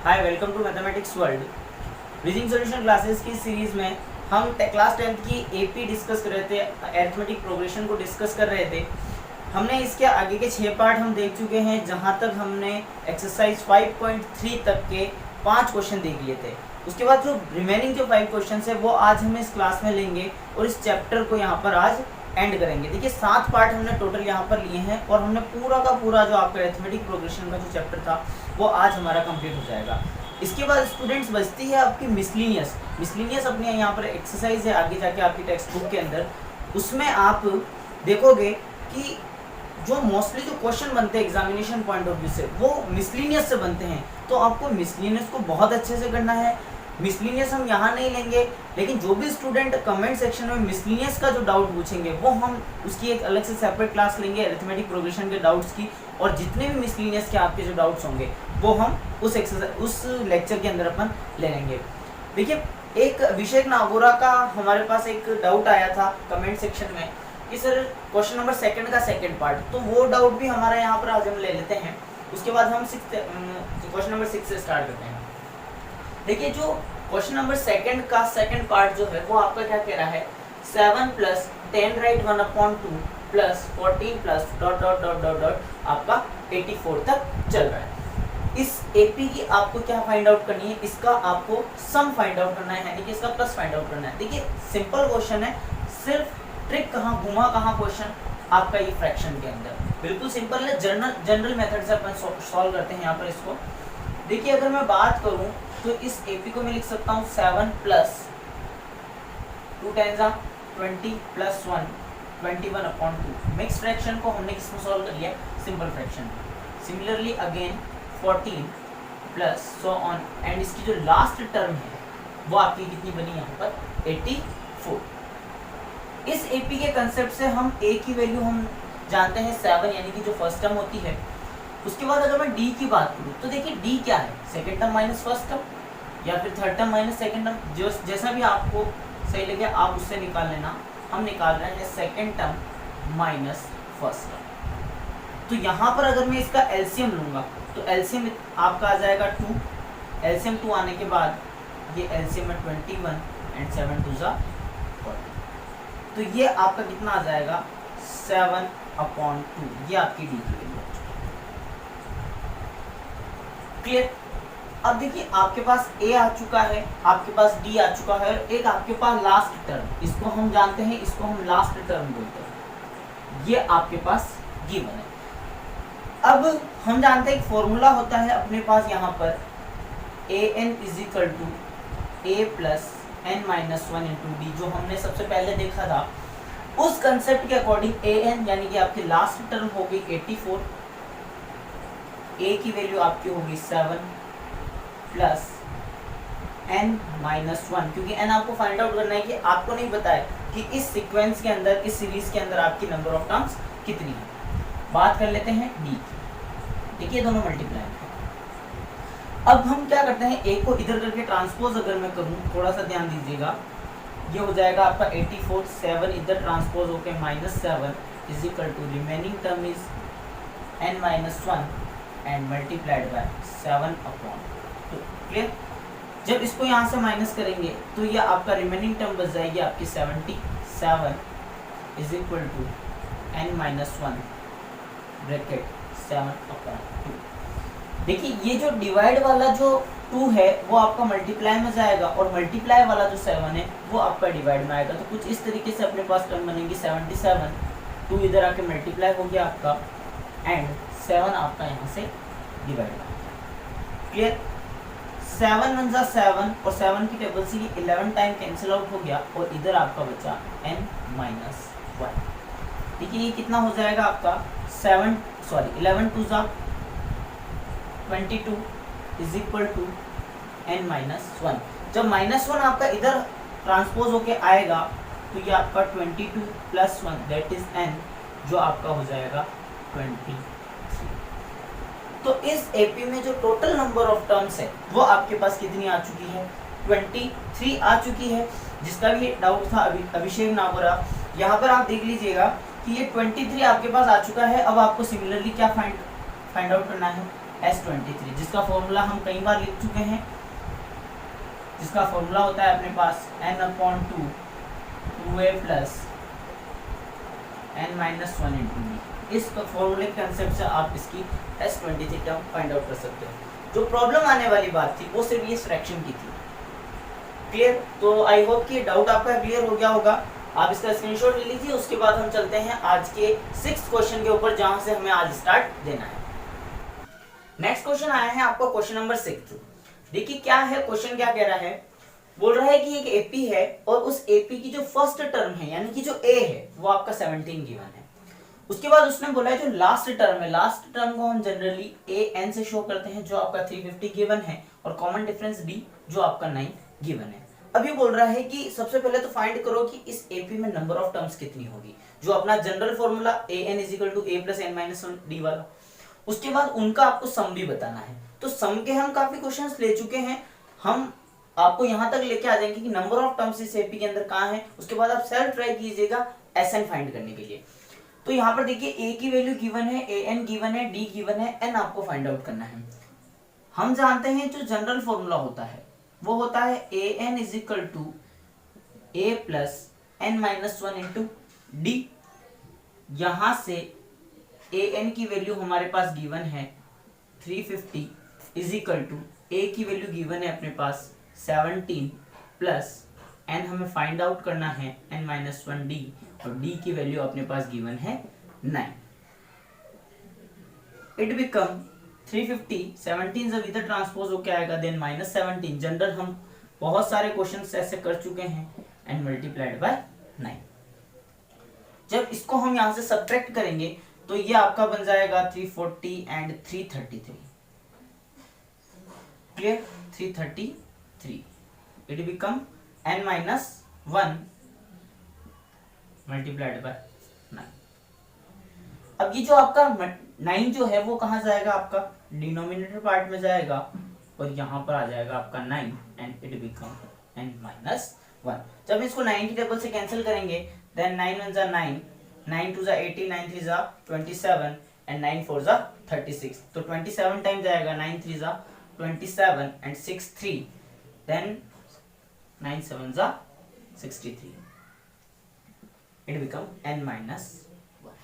Hi, welcome to mathematics world. Bridging solution classes की series में हम क्लास 10th की एपी डिस्कस कर रहे थे, अरिथमेटिक प्रोग्रेशन को डिस्कस कर रहे थे। हमने इसके आगे के 6 पार्ट हम देख चुके हैं, जहां तक हमने एक्सरसाइज 5.3 तक के 5 क्वेश्चन देख लिए थे। उसके बाद जो रिमेनिंग जो 5 क्वेश्चन है वो आज हम इस क्लास में लेंगे और इस चैप्टर को यहाँ पर आज एंड करेंगे। देखिए 7 पार्ट हमने टोटल यहाँ पर लिए हैं और हमने पूरा का पूरा जो आपका अरिथमेटिक प्रोग्रेशन का जो चैप्टर था वो आज हमारा कंप्लीट हो जाएगा। इसके बाद स्टूडेंट्स बचती है आपकी मिसलिनियस अपनी यहाँ पर एक्सरसाइज है, आगे जाके आपकी टेक्स्ट बुक के अंदर उसमें आप देखोगे कि जो मोस्टली जो क्वेश्चन बनते हैं एग्जामिनेशन पॉइंट ऑफ व्यू से वो मिसलिनियस से बनते हैं। तो आपको मिसलिनियस को बहुत अच्छे से करना है। मिसलिनियस हम यहाँ नहीं लेंगे, लेकिन जो भी स्टूडेंट कमेंट सेक्शन में मिसलिनियस का जो डाउट पूछेंगे वो हम उसकी एक अलग से सेपरेट क्लास लेंगे अरिथमेटिक प्रोग्रेशन के डाउट्स की, और जितने भी मिसलिनियस के आपके जो डाउट्स होंगे वो हम उस लेक्चर के अंदर अपन ले लेंगे। देखिए एक अभिषेक नागोरा का हमारे पास एक डाउट आया था कमेंट सेक्शन में कि सर क्वेश्चन नंबर 2 का सेकंड पार्ट, तो वो डाउट भी हमारा यहाँ पर आज हम ले लेते हैं। उसके बाद हम क्वेश्चन नंबर 6 से स्टार्ट करते हैं। देखिए जो क्वेश्चन नंबर 2 का सेकंड पार्ट जो है वो आपका क्या कह रहा है, 7 + 10 right 1/2 + 14 + dot dot dot dot dot आपका 84 तक चल रहा है। इस एपी की आपको क्या फाइंड आउट करनी है, इसका आपको सम फाइंड आउट करना है, यानी कि इसका प्लस फाइंड आउट करना है। देखिए सिंपल क्वेश्चन है, सिर्फ ट्रिक कहाँ घुमा कहाँ क्वेश्चन आपका ये फ्रैक्शन के अंदर बिल्कुल सिंपल है। जनरल मेथड से अपन सॉल्व करते हैं यहाँ पर इसको। देखिए अगर मैं बात करूँ तो इस एपी को मैं लिख सकता हूँ 7 + 2 × 20 + 1 21/2। मिक्स फ्रैक्शन को हमने किसमें सॉल्व कर लिया, simple fraction. Similarly again 14 plus so on, and इसकी जो लास्ट टर्म है वो आपकी कितनी बनी यहाँ पर 84। इस एपी के कंसेप्ट से हम ए की वैल्यू हम जानते हैं 7, यानी कि जो फर्स्ट टर्म होती है। उसके बाद अगर मैं डी की बात करूँ तो देखिए डी क्या है, second term minus first term या फिर third term minus second term, जो जैसा भी आपको सही लगे आप उससे निकाल लेना। हम निकाल रहे हैं second term minus first term. तो यहाँ पर अगर मैं इसका एलसीएम लूँगा तो एलसीएम आपका आ जाएगा 2। एलसीएम 2 आने के बाद ये एलसीएम है 21 एंड 7 2 = 40। तो ये आपका कितना आ जाएगा 7/2। ये आपकी डी की वैल्यू। क्लियर। अब देखिए आपके पास ए आ चुका है, आपके पास डी आ चुका है, और एक आपके पास लास्ट टर्म, इसको हम जानते हैं, इसको हम लास्ट टर्म बोलते हैं। ये आपके पास गिवन है। अब हम जानते हैं एक फॉर्मूला होता है अपने पास यहाँ पर an = a + n - 1 × d, जो हमने सबसे पहले देखा था। उस कंसेप्ट के अकॉर्डिंग an यानी कि आपकी लास्ट टर्म होगी 84, a की वैल्यू आपकी होगी 7 + n - 1, क्योंकि n आपको फाइंड आउट करना है कि आपको नहीं पता है कि इस सीक्वेंस के अंदर, इस सीरीज के अंदर आपकी नंबर ऑफ टर्म्स कितनी है। बात कर लेते हैं डी की। देखिए दोनों मल्टीप्लाई हैं। अब हम क्या करते हैं, ए को इधर करके ट्रांसपोज अगर मैं करूं, थोड़ा सा ध्यान दीजिएगा, ये हो जाएगा आपका 84, 7 इधर ट्रांसपोज होके -7 = remaining term is n - 1 and multiplied by 7/2। Clear. जब इसको यहाँ से माइनस करेंगे तो ये आपका रिमेनिंग टर्म बच जाएगी आपकी 77 = n - 1 ब्रैकेट 7/2। देखिए ये जो डिवाइड वाला जो 2 है वो आपका मल्टीप्लाई में जाएगा, और मल्टीप्लाई वाला जो 7 है वो आपका डिवाइड में आएगा। तो कुछ इस तरीके से अपने पास टर्म बनेगी 77, 2 इधर आके मल्टीप्लाई हो गया आपका, एंड 7 आपका यहाँ से डिवाइड में आएगा। क्लियर। 7 × 1 = 7, और 7 की टेबल से 11 टाइम कैंसिल आउट हो गया, और इधर आपका बचा n - 1। देखिए ये कितना हो जाएगा आपका 11 2 = 22 = n - 1। जब -1 आपका इधर ट्रांसपोज होके आएगा तो ये आपका 22 + 1 दैट इज n, जो आपका हो जाएगा 23। तो इस एपी में जो टोटल नंबर ऑफ टर्म्स है वो आपके पास कितनी आ चुकी है, 23 आ चुकी है। जिसका भी डाउट था अभिषेक नागोरा, यहाँ पर आप देख लीजिएगा कि ये 23 आपके पास आ चुका है। अब आपको सिमिलरली क्या फाइंड आउट करना है, S23, जिसका फॉर्मूला हम कई बार लिख चुके हैं, जिसका फॉर्मूला होता है अपने पास n/2 2a plus n-1 into b। इस फॉर्मूले के कंसेप्ट से आप इसकी S23 टर्म फाइंड आउट कर सकते हो। जो प्रॉब्लम आने वाली बात थी वो सिर्फ ये फ्रैक्शन की थी। क्लियर? तो आई होप कि डाउट आपका क्लियर हो गया होगा। आप इसका स्क्रीनशॉट ले लीजिए। उसके बाद हम चलते हैं आज के 6th क्वेश्चन के ऊपर, जहां से हमें आज स्टार्ट देना है। नेक्स्ट क्वेश्चन आया है आपका क्वेश्चन नंबर 6। देखिए क्या है क्वेश्चन, क्या कह रहा है, बोल रहा है कि एक एपी है और उस एपी की जो फर्स्ट टर्म है यानी कि जो ए है वो आपका 17 गिवन है। उसके बाद उसने बोला है जो लास्ट टर्म है, लास्ट टर्म को हम जनरली ए एन से शो करते हैं, जो आपका 350 गिवन है, और कॉमन डिफरेंस डी जो आपका 9 गिवन है। अभी बोल रहा है कि सबसे पहले तो फाइंड करो कि इस एपी में नंबर ऑफ टर्म्स कितनी होगी, जो अपना general formula A N is equal to A plus N minus D वाला। उसके बाद उनका आपको सम भी बताना है। तो सम के हम काफी क्वेश्चंस ले चुके हैं, हम आपको यहां तक लेके आ जाएंगे कि नंबर ऑफ टर्म्स इस एपी के अंदर कहां है। उसके बाद आप सेल्फ ट्राई कीजिएगा एस एन फाइंड करने के लिए। तो यहाँ पर देखिए ए की वैल्यू गिवन है, ए एन गिवन है, डी गिवन है, एन आपको फाइंड आउट करना है। हम जानते हैं जो जनरल फॉर्मूला होता है वो होता है A N is equal to A plus N minus 1 into D. यहां से ए एन की वैल्यू हमारे पास गिवन है 350 इज इक्वल टू ए की वैल्यू गिवन है अपने पास 17 प्लस एन हमें फाइंड आउट करना है एन माइनस 1 डी, और डी की वैल्यू अपने पास गिवन है 9। इट बिकम 350, 17 जब इधर ट्रांसपोज होके आएगा देन माइनस 17। जनरल हम बहुत सारे क्वेश्चंस ऐसे कर चुके हैं, एंड मल्टीप्लाइड बाय 9। जब इसको हम यहां से सब्ट्रैक्ट करेंगे तो ये आपका बन जाएगा 340 and 333। Clear? 333। It become n minus 1 multiplied by 9। अब ये जो आपका 9 जो है वो कहां जाएगा, आपका डिनोमिनेटर पार्ट में जाएगा, और यहां पर आ जाएगा आपका 9 and it become n minus 1। जब इसको 9 की टेबल से कैंसिल करेंगे देन 9 1 जा 9, 9 2 जा 18, 9 3 जा 27 एंड 9 4 जा 36। तो 27 टाइम जाएगा, 9 3 जा 27 एंड 6 3, देन 9 7 जा 63। It become n minus 1।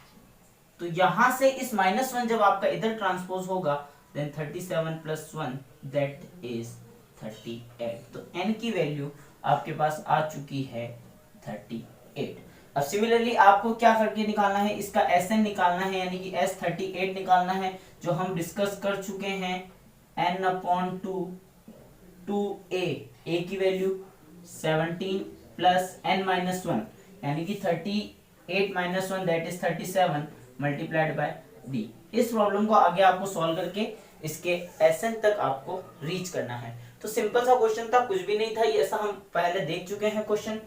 तो यहां से इस -1 जब आपका इधर ट्रांसपोज होगा देन 37 प्लस 1 दैट इज 38। तो n की वैल्यू आपके पास आ चुकी है 38। अब सिमिलरली आपको क्या करके निकालना है, इसका Sn निकालना है, यानी कि S38 निकालना है, जो हम डिस्कस कर चुके हैं n/2 2a, a की वैल्यू 17 प्लस n-1 यानी कि 38 minus 1 that is 37 multiplied by d। इस प्रॉब्लम को आगे आपको सॉल्व करके इसके Sn तक आपको रीच करना है। तो सिंपल सा क्वेश्चन था, कुछ भी नहीं था, ये ऐसा हम पहले देख चुके हैं क्वेश्चन।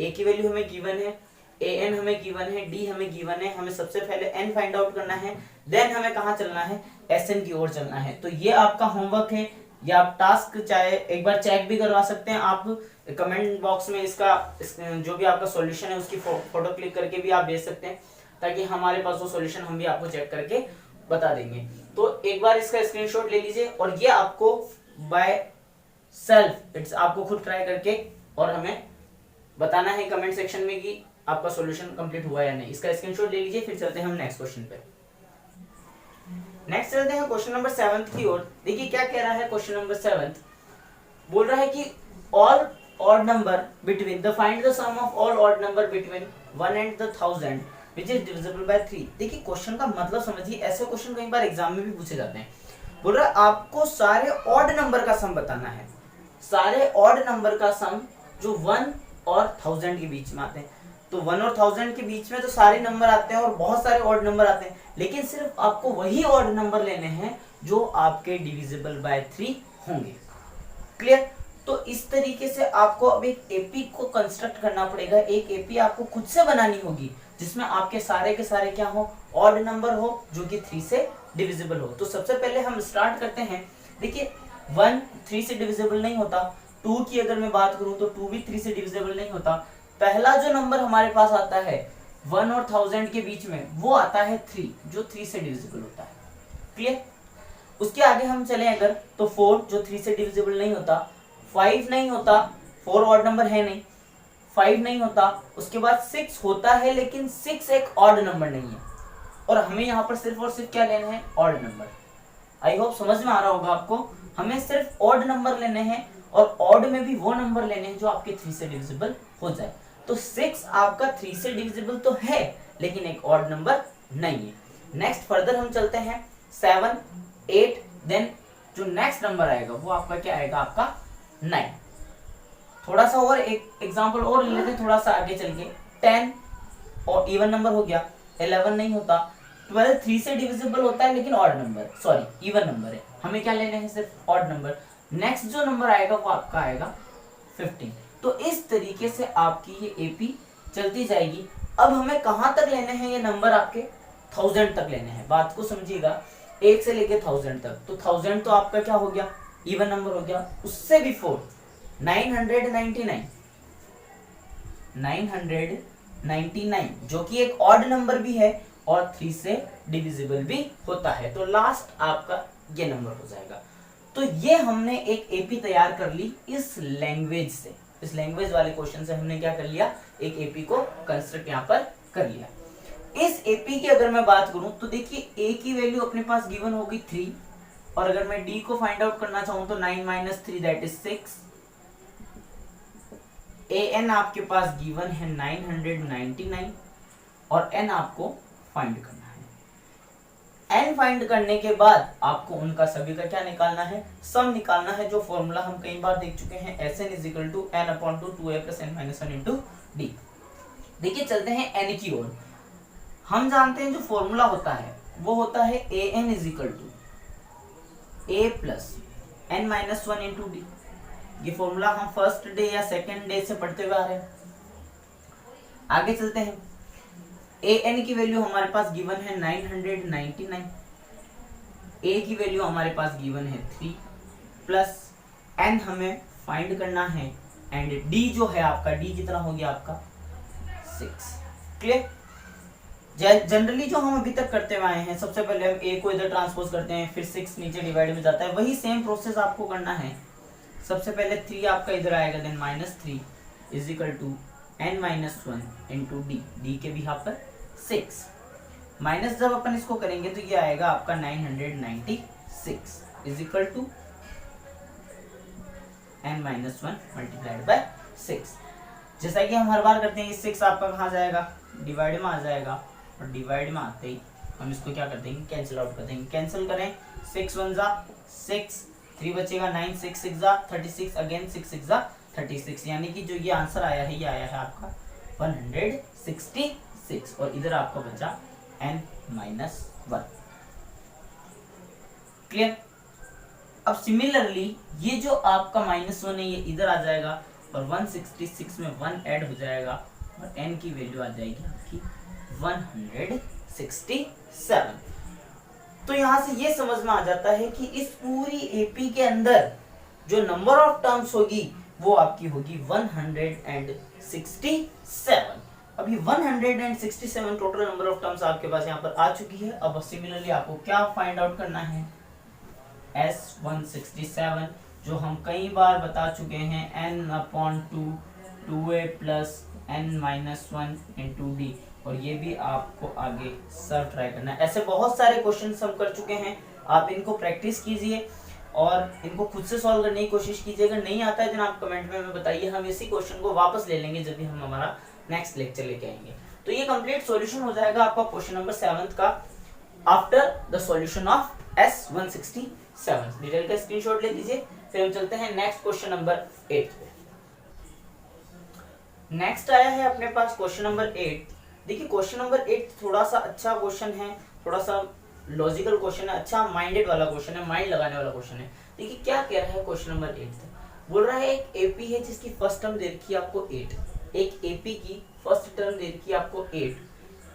a की वैल्यू हमें गिवन है, an हमें गिवन है, d हमें गिवन है, हमें सबसे पहले n फाइंड आउट करना है, देन हमें कहाँ चलना है, Sn की ओर चलना है। तो ये आपका होमवर्क है, या आप टास्क चाहे एक बार चेक भी करवा सकते हैं आप कमेंट बॉक्स में। इसका जो भी आपका सॉल्यूशन है उसकी फोटो क्लिक करके भी आप भेज सकते हैं, ताकि हमारे पास वो सॉल्यूशन हम भी आपको चेक करके बता देंगे। तो एक बार इसका स्क्रीनशॉट ले लीजिए, और ये आपको बाय सेल्फ इट्स आपको खुद ट्राई करके और हमें बताना है कमेंट सेक्शन में कि आपका सॉल्यूशन कंप्लीट हुआ या नहीं। इसका स्क्रीनशॉट ले लीजिए। फिर चलते हैं हम नेक्स्ट क्वेश्चन पे। नेक्स्ट चलते हैं क्वेश्चन नंबर 7 की ओर। देखिए क्या कह रहा है क्वेश्चन नंबर 7। बोल रहा है कि all odd number between the find the sum of all odd number between 1 and the 1000 which is divisible by 3। देखिए क्वेश्चन का मतलब समझिए, ऐसे क्वेश्चन कई बार एग्जाम में भी पूछे जाते हैं। बोल रहा है आपको सारे ऑड नंबर का सम बताना है, सारे ऑड नंबर का सम जो 1 और 1000 के बीच में आते हैं। तो 1 और 1000 के बीच में तो सारे नंबर आते हैं और बहुत सारे ऑड नंबर आते हैं, लेकिन सिर्फ आपको वही ऑड नंबर लेने हैं जो आपके डिविजिबल बाय 3 होंगे। क्लियर? तो इस तरीके से आपको अब एक एपी को कंस्ट्रक्ट करना पड़ेगा। एक एपी आपको खुद से बनानी होगी जिसमें आपके सारे के सारे क्या हो, ऑड नंबर हो जो कि 3 से डिविजिबल हो। तो सबसे पहले हम स्टार्ट करते हैं। देखिए 1 3 से डिविजिबल नहीं होता, 2 की अगर मैं बात करूं तो 2 भी 3 से डिविजिबल नहीं होता। पहला जो नंबर हमारे पास आता है 1 और 1000 के बीच में वो आता है 3, जो 3 से डिविजिबल होता है। क्लियर? उसके आगे हम चले अगर तो 4 जो 3 से डिविजिबल नहीं होता, 5 नहीं होता, 4 ऑड नंबर है नहीं, 5 नहीं होता, उसके बाद 6 होता है लेकिन 6 एक ऑड नंबर नहीं है, और हमें यहाँ पर सिर्फ और सिर्फ क्या लेना है, ऑड नंबर। आई होप समझ में आ रहा होगा आपको, हमें सिर्फ ऑड नंबर लेने हैं और ऑड में भी वो नंबर लेने हैं जो आपके 3 से डिविजिबल हो जाए। तो 6 आपका 3 से डिविजिबल तो है लेकिन एक ऑड नंबर नहीं है। नेक्स्ट फर्दर हम चलते हैं 7, 8, देन जो नेक्स्ट नंबर आएगा वो आपका क्या आएगा, आपका 9। थोड़ा सा और एक एग्जांपल और ले लेते हैं, थोड़ा सा आगे चल के 10 और इवन नंबर हो गया, 11 नहीं होता, 12 3 से डिविजिबल होता है लेकिन odd number, sorry even number है, हमें क्या लेने हैं, सिर्फ ऑड नंबर। नेक्स्ट जो नंबर आएगा वो आपका आएगा 15। तो इस तरीके से आपकी ये एपी चलती जाएगी। अब हमें कहां तक लेने हैं ये नंबर, आपके 1000 तक लेने हैं। बात को समझिएगा, 1 से लेके 1000 तक, तो 1000 तो आपका क्या हो गया, इवन नंबर हो गया। उससे बिफोर 999 जो कि एक ऑड नंबर भी है और 3 से डिविजिबल भी होता है, तो लास्ट आपका ये नंबर हो जाएगा। तो ये हमने एक एपी तैयार कर ली इस लैंग्वेज से, इस लैंग्वेज वाले क्वेश्चन से हमने क्या कर लिया, एक एपी को कंस्ट्रक्ट यहाँ पर कर लिया। इस एपी की अगर मैं बात करूं तो देखिए ए की वैल्यू अपने पास गिवन होगी 3, और अगर मैं डी को फाइंड आउट करना चाहूं तो 9 - 3 दैट इज 6। ए एन आपके पास गिवन है 999 और एन आपको फाइंड करना है। एन फाइंड करने के बाद आपको उनका सभी का क्या निकालना है, सम निकालना है, जो फॉर्मूला हम कई बार देख चुके हैं, Sn = n/2 2a + n - 1 * d। देखिए चलते हैं एन की ओर। हम जानते हैं जो फॉर्मूला होता है वो होता है an = a + n - 1 * d। ये फॉर्मूला हम फर्स्ट डे या सेकेंड डे से पढ़ते हुए आ रहे हैं। आगे चलते हैं, an की वैल्यू हमारे पास गिवन है 999, a की वैल्यू हमारे पास गिवन है 3 प्लस n हमें फाइंड करना है, एंड d जो है आपका, d कितना हो गया आपका 6। क्लियर। जनरली जो हम अभी तक करते हुए आए हैं, सबसे पहले हम a को इधर ट्रांसपोज करते हैं, फिर 6 नीचे डिवाइड में जाता है, वही सेम प्रोसेस आपको करना है। सबसे पहले 3 आपका इधर आएगा, देन -3 = n - 1 * d, d के भी यहाँ पर 6 माइनस जब अपन इसको करेंगे तो ये आएगा आपका 996 = n - 1 × 6। जैसा कि हम हर बार करते हैं, ये 6 आपका कहाँ जाएगा, डिवाइड में आ जाएगा, और डिवाइड में आते ही हम इसको क्या कर देंगे, कैंसिल आउट कर देंगे। कैंसिल करें, 6 1 = 6, 3 बचेगा, 9 6 6 = 36, अगेन 6 6 = 36, यानी कि जो ये आंसर आया है, ये आया है आपका 166, और इधर आपका बचा n - 1। क्लियर। अब सिमिलरली ये जो आपका -1 है ये इधर आ जाएगा, और 166 में 1 ऐड हो जाएगा, और n की वैल्यू आ जाएगी आपकी 167। तो यहां से ये समझ में आ जाता है कि इस पूरी एपी के अंदर जो नंबर ऑफ टर्म्स होगी वो आपकी होगी 167। अभी 167 टोटल नंबर ऑफ टर्म्स आपके पास यहाँ पर आ चुकी है। अब सिमिलरली आपको क्या फाइंड आउट करना है, S167, जो हम कई बार बता चुके हैं, n/2 2a + n - 1 * d, और ये भी आपको आगे सर ट्राई करना है। ऐसे बहुत सारे क्वेश्चंस हम कर चुके हैं, आप इनको प्रैक्टिस कीजिए और इनको खुद से सॉल्व करने की कोशिश कीजिए। अगर नहीं आता है तो आप कमेंट में हमें बताइए, हम इसी क्वेश्चन को वापस ले लेंगे जब भी हम हमारा नेक्स्ट लेक्चर लेके आएंगे। तो ये कंप्लीट सॉल्यूशन हो जाएगा आपका क्वेश्चन नंबर 7 का, after the solution of S167। Detail का स्क्रीनशॉट ले लीजिए। फिर हम चलते हैं नेक्स्ट क्वेश्चन नंबर 8 पे। नेक्स्ट आया है अपने पास क्वेश्चन नंबर 8। देखिए क्वेश्चन नंबर 8 थोड़ा सा अच्छा क्वेश्चन है, थोड़ा सा लॉजिकल क्वेश्चन है, अच्छा माइंडेड वाला क्वेश्चन है, माइंड लगाने वाला क्वेश्चन है। देखिए क्या कह रहा है क्वेश्चन नंबर 8, बोल रहा है एक एपी है जिसकी फर्स्ट टर्म दे रखी है आपको 8, एक एपी की फर्स्ट टर्म दे रखी है आपको 8,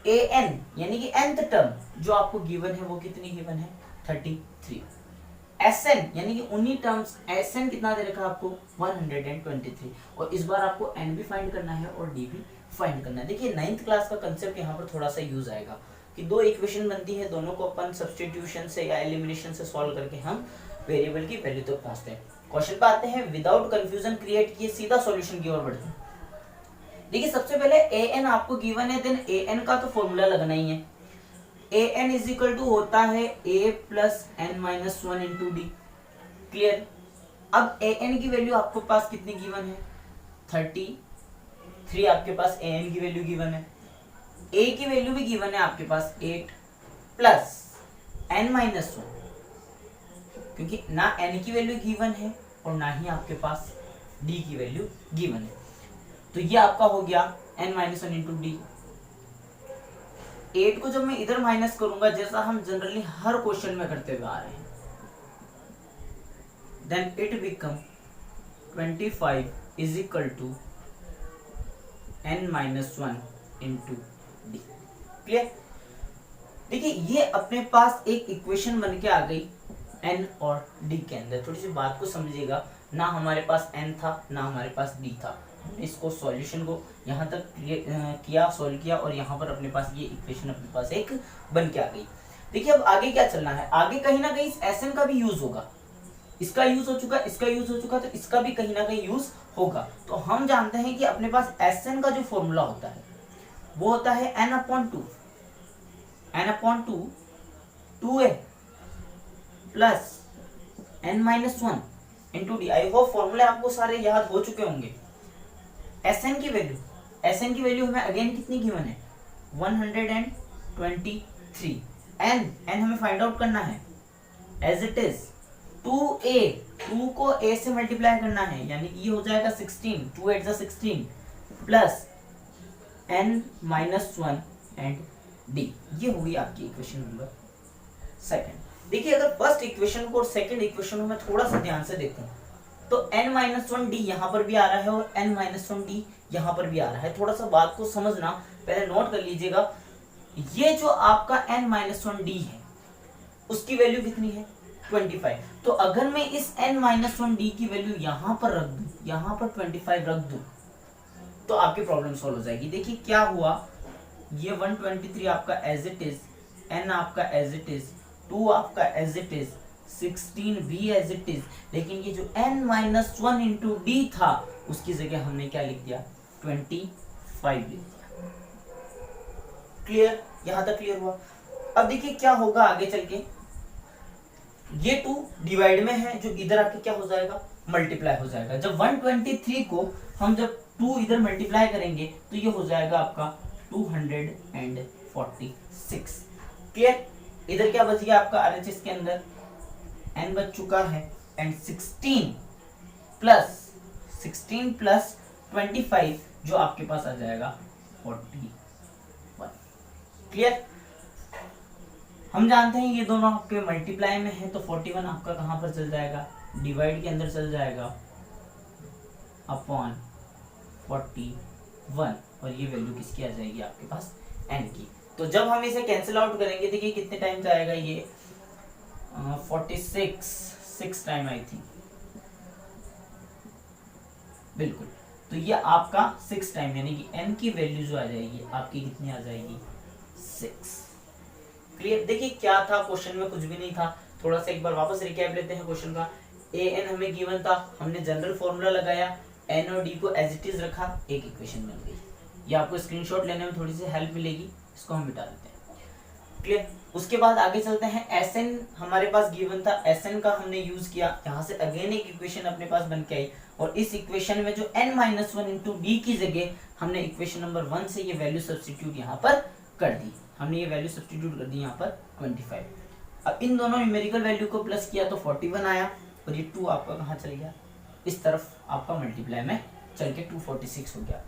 an यानी कि nth टर्म जो आपको गिवन है वो कितनी गिवन है 33, Sn यानी कि उन्हीं टर्म्स Sn कितना दे रखा है आपको 123, और इस बार आपको n भी फाइंड करना है और d भी फाइंड करना है। देखिए 9th क्लास का कंसेप्ट यहाँ पर थोड़ा सा यूज आएगा। कि दो इक्वेशन बनती है, दोनों को अपन सब्स्टिट्यूशन से या एलिमिनेशन से सॉल्व करके हम वेरिएबल की वैल्यू तक पहुंचते हैं। क्वेश्चन पे आते हैं, विदाउट कंफ्यूजन क्रिएट किए सीधा सॉल्यूशन की ओर बढ़ते हैं। देखिए सबसे पहले ए एन आपको गिवन है, देन ए एन का तो फॉर्मूला लगना ही है। A N is equal to होता है A plus N minus one into D. Clear. अब ए एन की वैल्यू आपके पास कितनी गिवन है, 33 आपके पास ए एन की वैल्यू गिवन है। ए की वैल्यू भी गिवन है आपके पास 8 प्लस एन माइनस वन, क्योंकि ना एन की वैल्यू गिवन है और ना ही आपके पास डी की वैल्यू गिवन है, तो ये आपका हो गया N minus one into D. 8 को जब मैं इधर माइनस करूंगा, जैसा हम जनरली हर क्वेश्चन में करते हुए आ रहे हैं, then it become 25 is equal to N minus one into D. Clear. देखिए ये अपने पास एक इक्वेशन बन के आ गई एन और डी के अंदर। थोड़ी सी बात को समझिएगा, ना हमारे पास एन था ना हमारे पास डी था, हमने इसको सॉल्यूशन को यहाँ तक किया, सॉल्व किया, और यहाँ पर अपने पास ये इक्वेशन अपने पास एक बन के आ गई। देखिए अब आगे क्या चलना है, आगे कहीं ना कहीं एस एन का भी यूज होगा, इसका यूज हो चुका, इसका यूज हो चुका, तो इसका भी कहीं ना कहीं यूज होगा। तो हम जानते हैं कि अपने पास एस एन का जो फॉर्मूला होता है वो होता है N upon two 2a plus N minus one into D. I hope फॉर्मूले आपको सारे याद हो चुके होंगे। एस एन की वैल्यू हमें अगेन कितनी गिवन है, 123। एन हमें फाइंड आउट करना है एज इट इज 2a, 2 को a से मल्टीप्लाई करना है, यानी कि ये हो जाएगा 16, 2 8 जा 16 plus n minus one and d। ये होगी आपकी इक्वेशन नंबर सेकंड। देखिए अगर फर्स्ट इक्वेशन को और सेकंड इक्वेशन को मैं थोड़ा सा ध्यान से देखूं तो n माइनस वन डी यहाँ पर भी आ रहा है और n माइनस वन डी यहाँ पर भी आ रहा है। थोड़ा सा बात को समझना, पहले नोट कर लीजिएगा। ये जो आपका n माइनस वन डी है उसकी वैल्यू कितनी है, 25। तो अगर मैं इस n माइनस वन डी की वैल्यू यहाँ पर रख दूं, यहाँ पर 25 रख दूं, तो आपकी प्रॉब्लम सॉल्व हो जाएगी। देखिए क्या हुआ, ये 123 आपका एज इट इज, n आपका एज इट इज, 2 आपका एज इट इज, 16 भी एज इट इज, लेकिन ये जो n minus one into D था उसकी जगह हमने क्या लिख दिया, 25 लिख दिया। क्लियर, यहां तक क्लियर हुआ। अब देखिए क्या होगा आगे चल के, ये 2 डिवाइड में है, जो इधर आके क्या हो जाएगा, मल्टीप्लाई हो जाएगा। जब 123 को हम जब 2 इधर मल्टीप्लाई करेंगे तो ये हो जाएगा आपका 246। क्लियर। इधर क्या बच गया आपका आरएचएस के अंदर, n बच चुका है, एंड 16 प्लस 25 जो आपके पास आ जाएगा 41। क्लियर। हम जानते हैं ये दोनों आपके मल्टीप्लाई में है, तो 41 आपका कहां पर चल जाएगा, डिवाइड के अंदर चल जाएगा अपॉन 41, और ये वैल्यू किसकी आ जाएगी आपके पास, n की। तो जब हम इसे कैंसिल आउट करेंगे, देखिए कितने टाइम जाएगा ये, 46 टाइम आई थिंक, बिल्कुल। तो ये आपका 6 टाइम, यानी कि n की वैल्यू जो आ जाएगी आपकी कितनी आ जाएगी, 6। क्लियर। देखिए क्या था क्वेश्चन में, कुछ भी नहीं था। थोड़ा सा एक बार वापस रिकैप लेते हैं क्वेश्चन का। ए एन हमें गिवन था, हमने जनरल फॉर्मूला लगाया, एन और डी को एज इट इज रखा, एक इक्वेशन बन गई। ये आपको स्क्रीनशॉट लेने में थोड़ी सी हेल्प मिलेगी, इसको हम मिटा देते हैं। क्लियर। उसके बाद आगे चलते हैं, एस एन हमारे पास गिवन था, एस एन का हमने यूज किया, यहाँ से अगेन एक इक्वेशन अपने पास बन के आई, और इस इक्वेशन में जो n minus one into D की जगह हमने इक्वेशन नंबर 1 से ये वैल्यू सब्स्टिट्यूट यहाँ पर कर दी, हमने ये वैल्यू सब्स्टिट्यूट कर दी यहाँ पर 25। अब इन दोनों न्यूमेरिकल वैल्यू को प्लस किया तो 41 आया, और ये 2 आपका कहाँ चल गया, इस तरफ आपका मल्टीप्लाई में चल के 246 हो गया।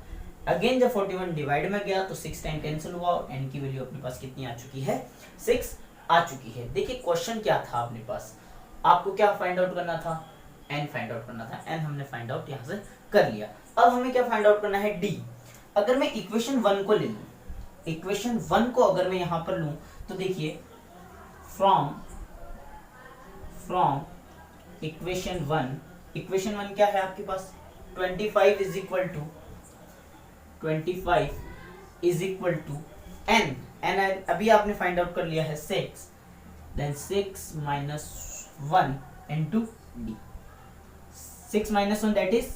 अगेन जब 41 डिवाइड में गया तो 6 टाइम कैंसिल हुआ, और n की वैल्यू अपने पास कितनी आ चुकी है, 6 आ चुकी है। देखिए क्वेश्चन क्या था अपने पास, आपको क्या फाइंड आउट करना था, n फाइंड आउट करना था, n हमने फाइंड आउट यहाँ से कर लिया। अब हमें क्या फाइंड आउट करना है, d। अगर मैं इक्वेशन 1 को ले लूँ, इक्वेशन 1 को अगर मैं यहाँ पर लूँ तो देखिए फ्रॉम इक्वेशन 1 क्या है आपके पास, 25 इज इक्वल टू n अभी आपने फाइंड आउट कर लिया है 6, then 6 minus 1 into d, 6 minus 1 that is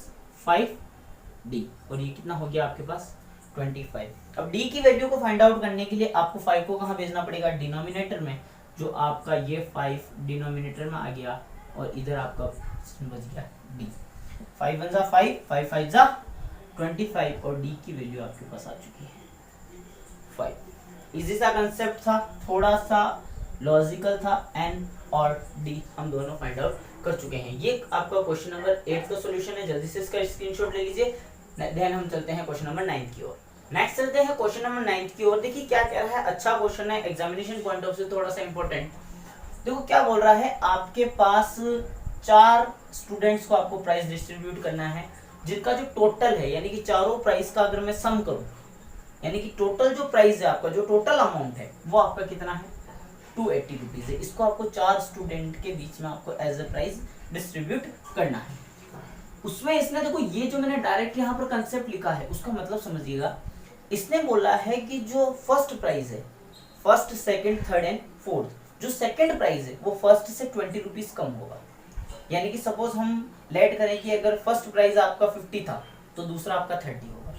5d, और ये कितना हो गया आपके पास 25। अब d की वैल्यू को फाइंड आउट करने के लिए आपको 5 को कहाँ भेजना पड़ेगा, डिनोमिनेटर में, जो आपका ये 5 डिनोमिनेटर में आ गया और इधर आपका बच गया d, 5 1 जा 5, 5 5 जा 25, और d की वैल्यू आपके पास आ चुकी है 5। इजी सा कंसेप्ट था, थोड़ा सा लॉजिकल था, n और d हम दोनों फाइंड आउट कर चुके हैं। ये आपका क्वेश्चन नंबर 8 का सॉल्यूशन है, जल्दी से इसका स्क्रीनशॉट ले लीजिए। देन हम चलते हैं क्वेश्चन नंबर 9 की ओर। नेक्स्ट चलते हैं क्वेश्चन नंबर 9 की ओर। देखिए क्या कह रहा है, अच्छा क्वेश्चन है, एग्जामिनेशन पॉइंट ऑफ व्यू थोड़ा सा इंपॉर्टेंट। देखो क्या बोल रहा है, आपके पास 4 स्टूडेंट्स को आपको प्राइस डिस्ट्रीब्यूट करना है, जिनका जो टोटल है, यानी कि चारों प्राइस का अगर मैं सम करूं, यानी कि टोटल जो प्राइस है आपका, जो टोटल अमाउंट है वो आपका कितना है 280 रुपीज है। इसको आपको 4 स्टूडेंट के बीच में आपको एज अ प्राइस डिस्ट्रीब्यूट करना है। उसमें इसने देखो ये जो मैंने डायरेक्ट यहाँ पर कंसेप्ट लिखा है उसका मतलब समझिएगा। इसने बोला है कि जो फर्स्ट प्राइस है, first second third and fourth, जो सेकंड प्राइस है वो फर्स्ट से 20 रुपीज कम होगा। यानी कि सपोज हम लेट करें कि अगर फर्स्ट प्राइस आपका 50 था तो दूसरा आपका 30 होगा।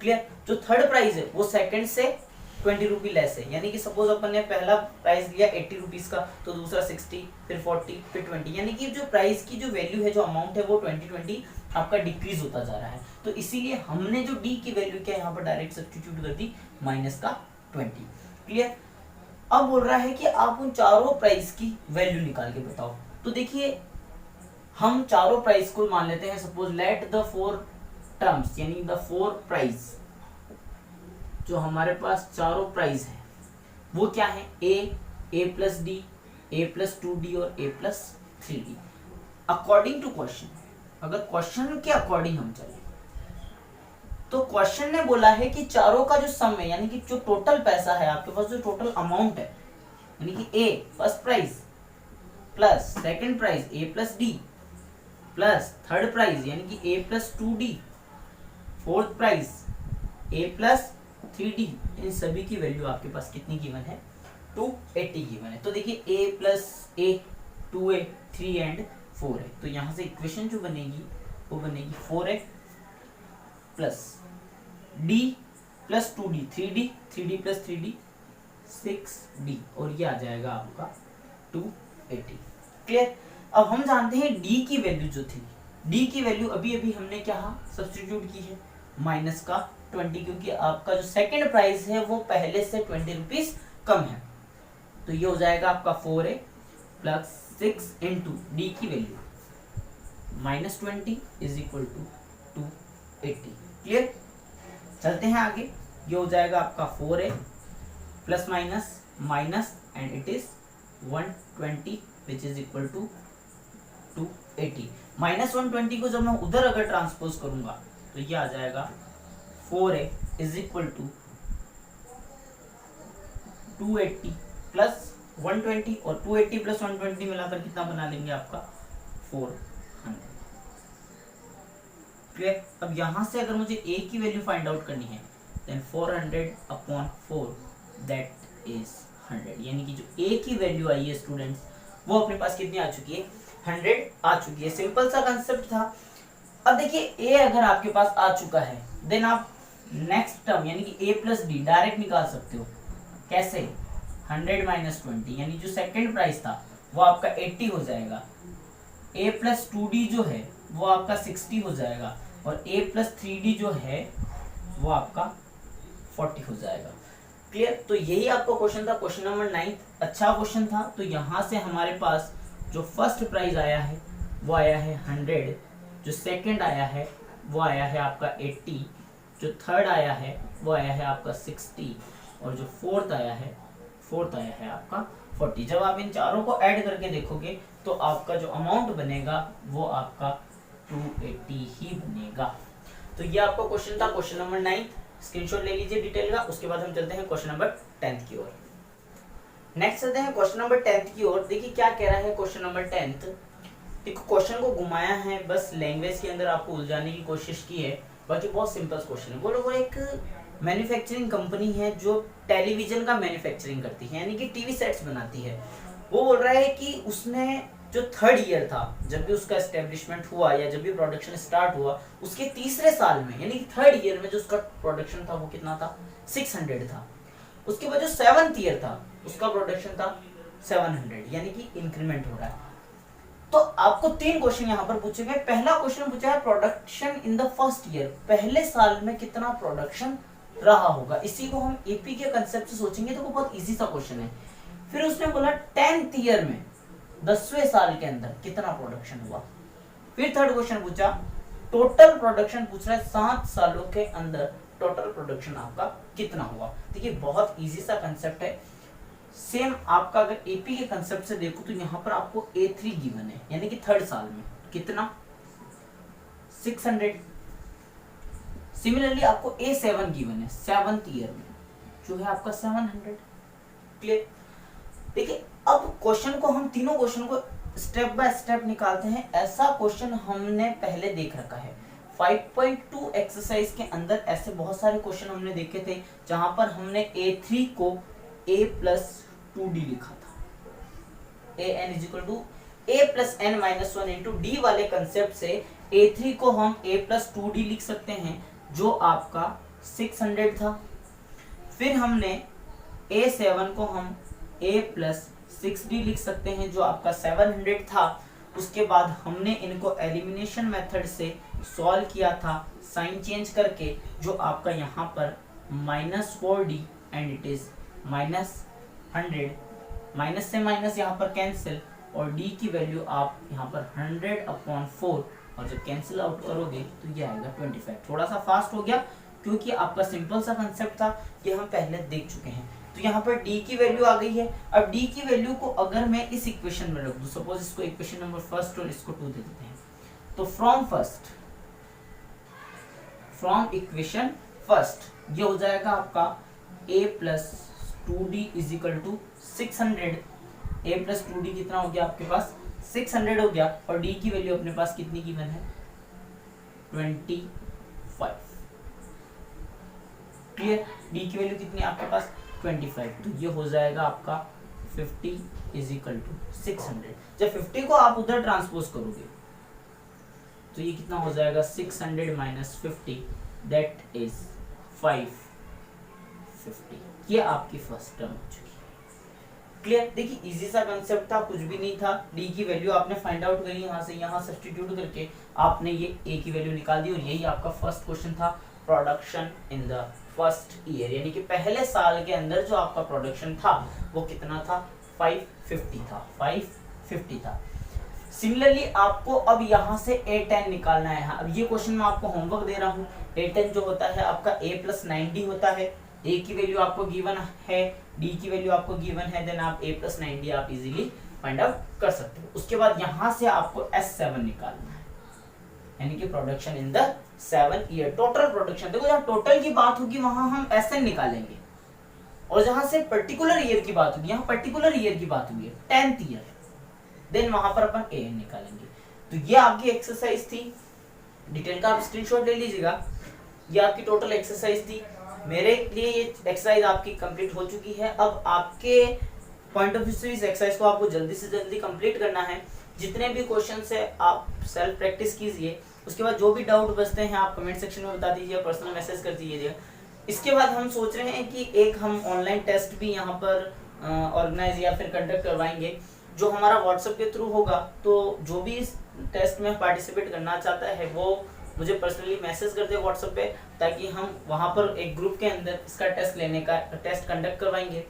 क्लियर। जो थर्ड प्राइस है वो सेकंड से 20 रुपी लेस है, यानी कि सपोज अपन ने पहला प्राइस लिया 80 रुपीज का, तो दूसरा 60, फिर 40, फिर 20, यानी कि जो प्राइस की जो वैल्यू है, जो अमाउंट है वो 20 आपका डिक्रीज होता जा रहा है। तो इसीलिए हमने जो डी की वैल्यू क्या यहाँ पर डायरेक्ट सब्स्टिट्यूट कर दी माइनस का 20। क्लियर। अब बोल रहा है कि आप उन चारों प्राइस की वैल्यू निकाल के बताओ। तो देखिए हम चारों प्राइस को मान लेते हैं, सपोज लेट द 4 टर्म्स, यानी द 4 प्राइस, जो हमारे पास चारों प्राइस है वो क्या है, A plus D, A plus 2d और A plus 3d according to question. अगर क्वेश्चन के अकॉर्डिंग हम चले तो क्वेश्चन ने बोला है कि चारों का जो सम है, यानी कि जो टोटल पैसा है आपके पास, जो टोटल अमाउंट है, यानी कि A first price plus second price A plus D plus third price यानी कि A plus 2d, fourth price A plus 3d, इन सभी की वैल्यू आपके पास कितनी गिवन है 280 गिवन है। तो देखिए a plus A 2a 3 and 4 है, तो यहाँ से इक्वेशन जो बनेगी वो बनेगी 4a plus d plus 2d 3d, 3d plus 3d 6d, और ये आ जाएगा आपका 280। क्लियर। अब हम जानते हैं d की वैल्यू जो थी, d की वैल्यू अभी अभी हमने क्या सब्स्टिट्यूट की है माइनस का 20, क्योंकि आपका जो सेकंड प्राइस है वो पहले से 20 रुपीज कम है। तो ये हो जाएगा आपका 4a प्लस 6 इंटू डी की value minus 20 is equal to 280। Clear. चलते हैं आगे। ये हो जाएगा आपका 4a plus minus minus and it is 120 which is equal to 280। Minus 120 को जब मैं उधर अगर ट्रांसपोज करूंगा तो ये आ जाएगा 4a is equal to 280 plus 120, और 280 प्लस 120 मिलाकर कितना बना लेंगे आपका 400। क्लियर। अब यहां से अगर मुझे a की वैल्यू फाइंड आउट करनी है देन 400 अपॉन 4 दैट इज 100, यानी कि जो a की वैल्यू आई है स्टूडेंट्स वो अपने पास कितनी आ चुकी है 100 आ चुकी है। सिंपल सा कंसेप्ट था। अब देखिए a अगर आपके पास आ चुका है देन आप नेक्स्ट टर्म यानी कि a प्लस डी डायरेक्ट निकाल सकते हो। कैसे, 100 माइनस 20, यानी जो सेकंड प्राइस था वो आपका 80 हो जाएगा, a प्लस 2d जो है वो आपका 60 हो जाएगा, और a प्लस 3d जो है वो आपका 40 हो जाएगा। क्लियर। तो यही आपका क्वेश्चन था, क्वेश्चन नंबर 9। अच्छा क्वेश्चन था। तो यहाँ से हमारे पास जो फर्स्ट प्राइस आया है वो आया है 100, जो सेकंड आया है वो आया है आपका 80, जो थर्ड आया है वो आया है आपका 60, और जो फोर्थ आया है आपका 40। जब आप इन चारों को ऐड करके देखोगे तो आपका जो अमाउंट बनेगा वो आपका 280 ही बनेगा। तो ये आपका क्वेश्चन था, क्वेश्चन नंबर 9। स्क्रीनशॉट ले लीजिए डिटेल का। उसके बाद हम चलते हैं क्वेश्चन नंबर 10 की ओर। नेक्स्ट चलते हैं क्वेश्चन नंबर 10 की ओर। देखिए क्या कह रहा है क्वेश्चन नंबर 10। देखो क्वेश्चन को घुमाया है, बस लैंग्वेज के अंदर आपको उलझाने की कोशिश की है, बाकी बहुत सिंपल क्वेश्चन है। बोलो वो एक मैन्युफैक्चरिंग कंपनी है जो टेलीविजन का मैन्युफैक्चरिंग करती है, यानी कि टीवी सेट्स बनाती है। वो बोल रहा है कि उसने जो थर्ड ईयर था, जब भी उसका एस्टेब्लिशमेंट हुआ या जब भी प्रोडक्शन स्टार्ट हुआ, उसके तीसरे साल में यानी कि थर्ड ईयर में जो उसका प्रोडक्शन था वो कितना था, 600 था। उसके बाद जो 7th ईयर था उसका प्रोडक्शन था 700, यानी कि इंक्रीमेंट हो रहा है। तो आपको 3 क्वेश्चन यहाँ पर पूछे गए। पहला क्वेश्चन पूछा है production in the first year, पहले साल में कितना प्रोडक्शन रहा होगा। इसी को हम एपी के कंसेप्ट से सोचेंगे तो वो बहुत इजी सा क्वेश्चन है। फिर उसने बोला 10th ईयर में, 10वें साल के अंदर कितना प्रोडक्शन हुआ। फिर थर्ड क्वेश्चन पूछा टोटल प्रोडक्शन, पूछ रहा है 7 सालों के अंदर टोटल प्रोडक्शन आपका कितना हुआ। देखिए बहुत इजी सा कंसेप्ट है। सेम आपका अगर एपी के कंसेप्ट से देखो तो यहाँ पर आपको A3 गिवन है, यानी कि थर्ड साल में कितना, 600। सिमिलरली आपको A7 गिवन है 7th ईयर में, जो है आपका 700। क्लियर। देखिए अब क्वेश्चन को हम तीनों क्वेश्चन को स्टेप बाय स्टेप निकालते हैं। ऐसा क्वेश्चन हमने पहले देख रखा है 5.2 एक्सरसाइज के अंदर। ऐसे बहुत सारे क्वेश्चन हमने देखे थे जहां पर हमने A3 को A+2D लिखा था। an = a+n-1 * d वाले कंसेप्ट से A3 को हम A+2D लिख सकते हैं, जो आपका 600 था। फिर हमने A7 को हम A+6D लिख सकते हैं, जो आपका 700 था। उसके बाद हमने इनको एलिमिनेशन मेथड से सॉल्व किया था साइन चेंज करके, जो आपका यहाँ पर -4D and it is -100, minus से माइनस यहाँ पर कैंसिल, और D की वैल्यू आप यहाँ पर 100/4, और जब कैंसिल आउट करोगे तो ये आएगा 25। थोड़ा सा फास्ट हो गया क्योंकि आपका सिंपल सा कंसेप्ट था, ये हम पहले देख चुके हैं। तो यहाँ पर D की वैल्यू आ गई है। अब D की वैल्यू को अगर मैं इस इक्वेशन में रख दूं, सपोज इसको इक्वेशन नंबर 1 और इसको 2 दे देते हैं, तो फ्रॉम इक्वेशन फर्स्ट ये हो जाएगा आपका A+2D = 600। A+2D कितना हो गया आपके पास, 600 हो गया, और D की वैल्यू अपने पास कितनी गिवन है, 25। क्लियर। D की वैल्यू कितनी है आपके पास, 25। तो ये हो जाएगा आपका 50 = 600। जब 50 को आप उधर ट्रांसपोज करोगे तो ये कितना हो जाएगा, 600 - 50 दैट इज 550। ये आपकी फर्स्ट टर्म हो चुकी है। क्लियर। देखिए इजी सा कंसेप्ट था, कुछ भी नहीं था। डी की वैल्यू आपने फाइंड आउट करी, यहाँ से यहाँ सब्स्टिट्यूट करके आपने ये ए की वैल्यू निकाल दी, और यही आपका फर्स्ट क्वेश्चन था, production in the first year, यानी कि पहले साल के अंदर जो आपका प्रोडक्शन था वो कितना था, 550 था। सिमिलरली आपको अब यहाँ से A10 निकालना है। अब ये क्वेश्चन मैं आपको होमवर्क दे रहा हूँ। A10 जो होता है आपका A+9D होता है। A की वैल्यू आपको गिवन है, D की वैल्यू आपको गिवन है, देन आप A+9D आप इजीली फाइंड आउट कर सकते हो। उसके बाद यहाँ से आपको S7 निकालना है, यानी कि production in the 7 year, total production. देखो जहाँ टोटल की बात होगी वहां हम SN निकालेंगे, और जहां से पर्टिकुलर ईयर की बात होगी, यहाँ पर्टिकुलर ईयर की बात होगी 10th ईयर, देन वहां पर अपन AN निकालेंगे। तो ये आपकी एक्सरसाइज थी, डिटेल का आप स्क्रीनशॉट ले लीजिएगा। ये आपकी टोटल एक्सरसाइज थी। मेरे लिए ये एक्सरसाइज आपकी कंप्लीट हो चुकी है। अब आपके पॉइंट ऑफ व्यू से इस एक्सरसाइज को आपको जल्दी से जल्दी कंप्लीट करना है। जितने भी क्वेश्चन है आप सेल्फ प्रैक्टिस कीजिए। उसके बाद जो भी डाउट बचते हैं आप कमेंट सेक्शन में बता दीजिए, पर्सनल मैसेज कर दीजिए। इसके बाद हम सोच रहे हैं कि एक हम ऑनलाइन टेस्ट भी यहाँ पर ऑर्गेनाइज या फिर कंडक्ट करवाएंगे, जो हमारा व्हाट्सएप के थ्रू होगा। तो जो भी इस टेस्ट में पार्टिसिपेट करना चाहता है वो मुझे पर्सनली मैसेज कर दे व्हाट्सएप पे, ताकि हम वहाँ पर एक ग्रुप के अंदर इसका टेस्ट कंडक्ट करवाएंगे।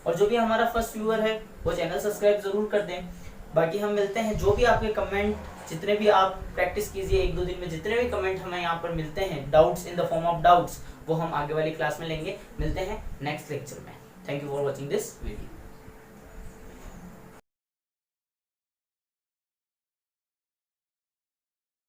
और जो भी हमारा फर्स्ट व्यूअर है वो चैनल सब्सक्राइब जरूर कर दें। बाकी हम मिलते हैं, जो भी आपके कमेंट, जितने भी आप प्रैक्टिस कीजिए 1-2 दिन में, जितने भी कमेंट हमें यहाँ पर मिलते हैं, doubts in the form of doubts, वो हम आगे वाली क्लास में लेंगे। मिलते हैं नेक्स्ट लेक्चर में। Thank you for watching this video.